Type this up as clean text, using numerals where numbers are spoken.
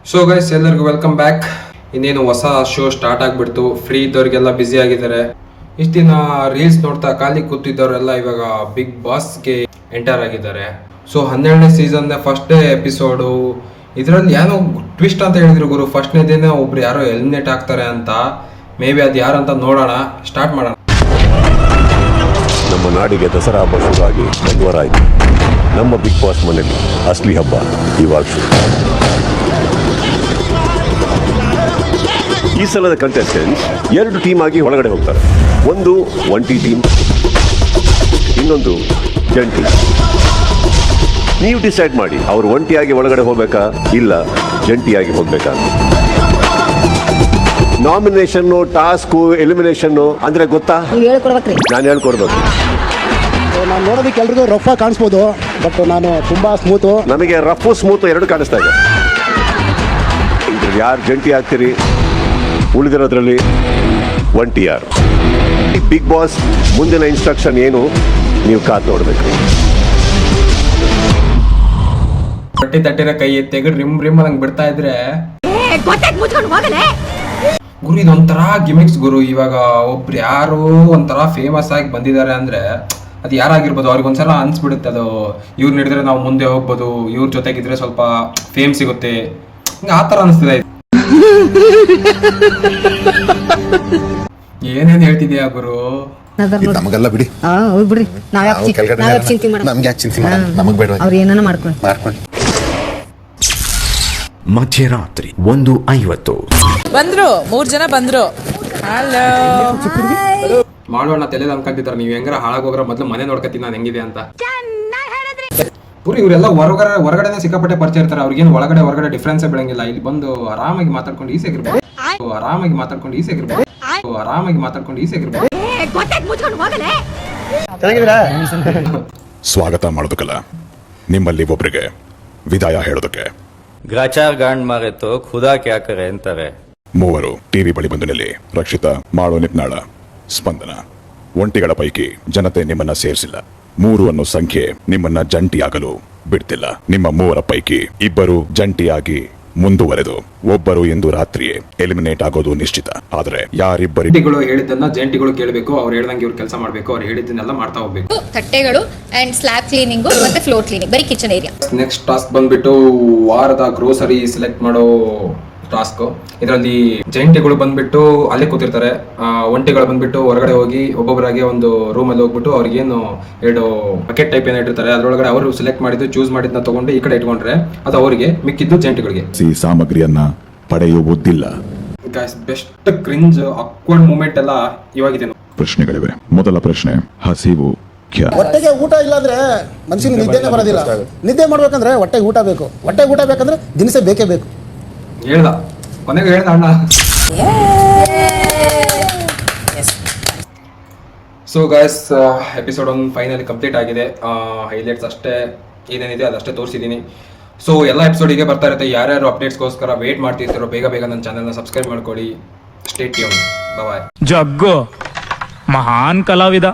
So guys, ಎಲ್ಲರಿಗೂ welcome back. ಇನ್ನೇನು ಹೊಸ ಶೋ ಸ್ಟಾರ್ಟ್ ಆಗಿಬಿಡ್ತು. ಫ್ರೀ ಇದ್ದವ್ರಿಗೆಲ್ಲ ಬ್ಯುಸಿ ಆಗಿದ್ದಾರೆ. ಇಷ್ಟು ದಿನ ರೀಲ್ಸ್ ನೋಡ್ತಾ ಖಾಲಿ ಕೂತಿದ್ದವರೆಲ್ಲ ಇವಾಗ ಬಿಗ್ ಬಾಸ್ಗೆ ಎಂಟರ್ ಆಗಿದ್ದಾರೆ. ಸೊ 12ನೇ ಸೀಸನ್ ಫಸ್ಟ್ ಎಪಿಸೋಡು. ಇದರಲ್ಲಿ ಏನೋ ಟ್ವಿಸ್ಟ್ ಅಂತ ಹೇಳಿದ್ರು ಗುರು. ಫಸ್ಟ್ನೇ ದಿನ ಒಬ್ರು ಯಾರೋ ಎಲಿಮಿನೇಟ್ ಆಗ್ತಾರೆ ಅಂತ. ಮೇ ಬಿ ಅದು ಯಾರು ಅಂತ ನೋಡೋಣ, ಸ್ಟಾರ್ಟ್ ಮಾಡೋಣ. ನಮ್ಮ ನಾಡಿಗೆ ದಸರಾ ಹಬ್ಬ ಶುರುವಾಗಿ 1 ವಾರ ಆಯಿತು. ನಮ್ಮ ಬಿಗ್ ಬಾಸ್ ಮನೆಯಲ್ಲಿ ಅಸಲಿ ಹಬ್ಬ ಇವಾಗ ಶುರು. ಈ ಸಲದ ಕಂಟೆಸ್ಟೆಂಟ್ಸ್ 2 ಟೀಮ್ ಆಗಿ ಒಳಗಡೆ ಹೋಗ್ತಾರೆ. ಒಂದು ಒಂಟಿ ಟೀಮ್, ಇನ್ನೊಂದು ಜಂಟಿ. ನೀವು ಡಿಸೈಡ್ ಮಾಡಿ, ಅವರು ಒಂಟಿಯಾಗಿ ಒಳಗಡೆ ಹೋಗ್ಬೇಕಾ ಇಲ್ಲ ಜಂಟಿಯಾಗಿ ಹೋಗ್ಬೇಕಾ. ನಾಮಿನೇಷನ್ನು, ಟಾಸ್ಕು, ಎಲಿಮಿನೇಷನ್ನು ಅಂದ್ರೆ ಗೊತ್ತಾ? ನಾನು ಹೇಳ್ಕೊಡ್ಬೇಕು. ನಾನು ನೋಡೋದಕ್ಕೆ ಎಲ್ರಿಗೂ ರಫ್ ಆಗಿ ಕಾಣಿಸ್ಬೋದು, ಬಟ್ ನಾನು ತುಂಬಾ ಸ್ಮೂತು. ನಮಗೆ ರಫು ಸ್ಮೂತ್ ಎರಡು ಕಾಣಿಸ್ತಾ ಇದೆ. ಯಾರು ಜಂಟಿ ಆಗ್ತೀರಿ, ಉಳಿದಿರೋದ್ರಲ್ಲಿ ಒಂಟಿ ಯಾರು? ಬಿಗ್ ಬಾಸ್ ಮುಂದಿನ ಇನ್ಸ್ಟ್ರಕ್ಷನ್ ಏನು, ನೀವು ಕಾದು ನೋಡ್ಬೇಕು. ಹೊಟ್ಟೆ ತಟ್ಟಿರೋ ಕೈ ತೆಗೆದು ರಿಮ್ ನಂಗೆ ಬಿಡ್ತಾ ಇದ್ರೆ ಗುರು, ಇದೊಂಥರ ಗಿಮಿಕ್ಸ್ ಗುರು. ಇವಾಗ ಒಬ್ರು ಯಾರು ಒಂಥರ ಫೇಮಸ್ ಆಗಿ ಬಂದಿದ್ದಾರೆ ಅಂದ್ರೆ ಅದು ಯಾರಾಗಿರ್ಬೋದು, ಅವ್ರಿಗೊಂದ್ಸಲ ಅನ್ಸ್ಬಿಡುತ್ತೆ ಅದು ಇವ್ರು ಹಿಡಿದ್ರೆ ನಾವು ಮುಂದೆ ಹೋಗ್ಬೋದು, ಇವ್ರ ಜೊತೆಗಿದ್ರೆ ಸ್ವಲ್ಪ ಫೇಮ್ ಸಿಗುತ್ತೆ, ಹಿಂಗೆ ಆ ಥರ ಅನಿಸ್ತಿದೆ. ಏನೇನು ಹೇಳ್ತಿದ್ಯಾ ಗುರು? ನಮಗೆಲ್ಲ ಬಿಡಿ, ಬಿಡ್ರಿ. ನಮ್ಗೆ ಯಾಕೆ ಚಿಂತೆ ಮಾಡ, ನಮಗ್ ಬೇಡ, ಅವ್ರು ಏನಾನ ಮಾಡ್ಕೊಳ್ಳಿ. ಮಧ್ಯರಾತ್ರಿ 1:50 ಬಂದ್ರು, 3 ಜನ ಬಂದ್ರು. ಹಲೋ ಮಾಡೋಣ ತಲೆದ ಅನ್ಕೊಂತಿದ್ದಾರೆ. ನೀವು ಹೆಂಗಾರ ಹಾಳಾಗೋಗ್ರ ಮೊದ್ಲು ಮನೆ ನೋಡ್ಕೊತೀನಿ ನಾನು ಹೆಂಗಿದೆ ಅಂತ. ಪೂರಿ ಇವರೆಲ್ಲ ಹೊರಗಡೆನೆ ಸಿಕ್ಕಾಪಟ್ಟೆ ಪರಿಚಯ ಇರ್ತಾರೆ. ಅವ್ರಿಗೇನು ಹೊರಗಡೆ ಡಿಫ್ರೆನ್ಸೇ ಬೆಳಂಗಿಲ್ಲ. ಇಲ್ಲಿ ಬಂದು ಆರಾಮಾಗಿ ಮಾತಾಡ್ಕೊಂಡು ಈಸಿಯಾಗಿರ್ಬೋದು. ಸ್ವಾಗತ ಮಾಡೋದಕ್ಕಲ್ಲ, ನಿಮ್ಮಲ್ಲಿ ಒಬ್ಬರಿಗೆ ವಿದಾಯ ಹೇಳೋದಕ್ಕೆ. ಗ್ರಾಚಾರ್ ಗಾಂಡ್ ಮಾರೆ ತೋ ಖುದಾ ಕ್ಯಾ ಕರೆ ಅಂತಾರೆ. 3 ಟಿವಿ ಬಳಿ ಬಂದು ನಿಲ್ಲಿ. ರಕ್ಷಿತಾ, ಮಾಡೋ ನಿತ್ನಾಳ, ಸ್ಪಂದನ. ಒಂಟಿಗಳ ಪೈಕಿ ಜನತೆ ನಿಮ್ಮನ್ನ ಸೇರಿಸಿಲ್ಲ. 3 ಅನ್ನೋ ಸಂಖ್ಯೆ ನಿಮ್ಮನ್ನ ಜಂಟಿಯಾಗಲು ಬಿಡ್ತಿಲ್ಲ. ನಿಮ್ಮ 3 ಪೈಕಿ 2 ಜಂಟಿಯಾಗಿ ಮುಂದುವರೆದು ಒಬ್ಬರು ಎಂದು ರಾತ್ರಿಯೇ ಎಲಿಮಿನೇಟ್ ಆಗೋದು ನಿಶ್ಚಿತ. ಆದ್ರೆ ಯಾರಿಬ್ಬರು ಹೇಳಿದ್ದನ್ನ ಜಂಟಿಗಳು ಕೇಳಬೇಕು. ಅವ್ರು ಹೇಳ್ದಂಗೆ ಇವ್ರು ಕೆಲಸ ಮಾಡಬೇಕು. ಅವ್ರು ಹೇಳಿದ್ದನ್ನೆಲ್ಲ ಮಾಡ್ತಾ ಹೋಗ್ಬೇಕು. ತಟ್ಟೆಗಳು ಅಂಡ್ ಸ್ಲ್ಯಾಬ್ ಕ್ಲೀನಿಂಗ್ ಮತ್ತೆ ಫ್ಲೋರ್ ಕ್ಲೀನಿಂಗ್, ಬರೀ ಕಿಚನ್ ಏರಿಯಾ. ನೆಕ್ಸ್ಟ್ ಟಾಸ್ಕ್ ಬಂದ್ಬಿಟ್ಟು ವಾರದ ಗ್ರೋಸರಿ ಸೆಲೆಕ್ಟ್ ಮಾಡೋ ಟಾಸ್ಕ್. ಇದರಲ್ಲಿ ಜಂಟಿಗಳು ಬಂದ್ಬಿಟ್ಟು ಅಲ್ಲೇ ಕೂತಿರ್ತಾರೆ. ಒಂಟಿಗಳು ಬಂದ್ಬಿಟ್ಟು ಹೊರಗಡೆ ಹೋಗಿ ಒಬ್ಬೊಬ್ಬರಾಗಿ ಒಂದು ರೂಮಲ್ಲಿ ಹೋಗ್ಬಿಟ್ಟು ಅವ್ರಿಗೇನು 2 ಬಕೆಟ್ ಟೈಪ್ ಏನೋ ಇಟ್ಟಿರ್ತಾರೆ. ಅದರೊಳಗಡೆ ಅವರು ಸೆಲೆಕ್ಟ್ ಮಾಡಿದ್ದು ಚೂಸ್ ಮಾಡಿದ್ನ ತಗೊಂಡು ಈ ಕಡೆ ಇಟ್ಕೊಂಡ್ರೆ ಅದು ಅವರಿಗೆ, ಮಿಕ್ಕಿದ್ದು ಜಂಟಿಗಳಿಗೆ. ಸಾಮಗ್ರಿಯನ್ನ ಪಡೆಯುವುದಿಲ್ಲ. ಬೆಸ್ಟ್ ಕ್ರಿಂಜ್ ಅಕ್ವರ್ಡ್ ಮೂಮೆಂಟ್ ಎಲ್ಲ ಇವಾಗಿದೆ. ಪ್ರಶ್ನೆಗಳಿವೆ. ಮೊದಲ ಪ್ರಶ್ನೆ, ಹಸಿವು ಹೊಟ್ಟೆಗೆ ಊಟ ಇಲ್ಲ ಅಂದ್ರೆ ಮನುಷ್ಯನಿಗೆ ನಿದ್ದೆನೇ ಬರೋದಿಲ್ಲ. ನಿದ್ದೆ ಮಾಡ್ಬೇಕಂದ್ರೆ ಹೊಟ್ಟೆಗೆ ಊಟ ಬೇಕು. ಹೊಟ್ಟೆಗೆ ಊಟ ಬೇಕಂದ್ರೆ ದಿನಸೆ ಬೇಕೇ ಬೇಕು. ಕೊನೆಗೆ ಹೇಳ್ದ ಅಣ್ಣ. So guys, episode 1 finally complete ಆಗಿದೆ. ಹೈಲೈಟ್ಸ್ ಅಷ್ಟೇ ಏನೇನಿದೆ ಅದಷ್ಟೇ ತೋರಿಸಿದ್ದೀನಿ. ಸೊ ಎಲ್ಲ ಎಪಿಸೋಡಿಗೆ ಬರ್ತಾ ಇರುತ್ತೆ. ಯಾರ್ಯಾರು ಅಪ್ಡೇಟ್ಸ್ಗೋಸ್ಕರ ವೇಟ್ ಮಾಡ್ತಿರ್ತಾರೋ ಬೇಗ ನನ್ನ ಚಾನಲ್ನ ಸಬ್ಸ್ಕ್ರೈಬ್ ಮಾಡ್ಕೊಳ್ಳಿ. Stay tune. ಬಾಯ್. ಜಗ್ಗು ಮಹಾನ್ ಕಲಾವಿದ.